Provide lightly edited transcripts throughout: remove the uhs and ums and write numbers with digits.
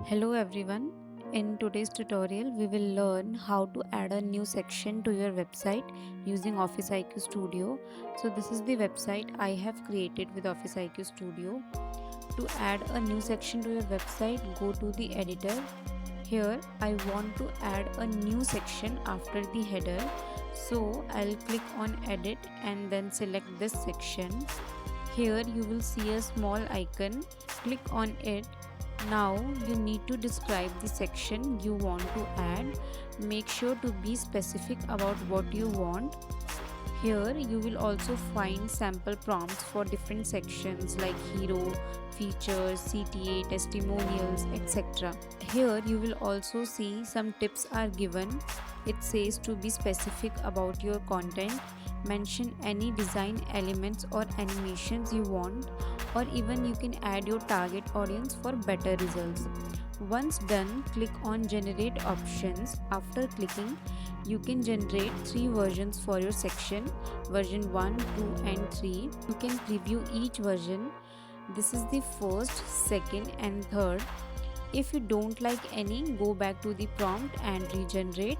Hello everyone. In today's tutorial, we will learn how to add a new section to your website using OfficeIQ Studio. So this is the website I have created with OfficeIQ Studio. To add a new section to your website, go to the editor. Here I want to add a new section after the header. So I'll click on edit and then select this section. Here you will see a small icon. Click on it. Now you need to describe the section you want to add. Make sure to be specific about what you want. Here you will also find sample prompts for different sections like hero, features, CTA, testimonials, etc. Here you will also see some tips are given. It says to be specific about your content. Mention any design elements or animations you want, or even you can add your target audience for better results. Once done, click on generate options. After clicking, you can generate 3 versions for your section, version 1, 2 and 3. You can preview each version. This is the first, second and third. If you don't like any, go back to the prompt and regenerate.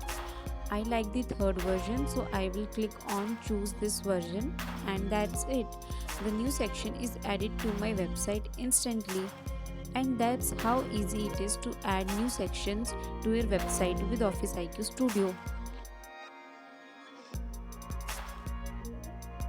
I like the third version, so I will click on choose this version, and that's it. The new section is added to my website instantly. And that's how easy it is to add new sections to your website with OfficeIQ Studio.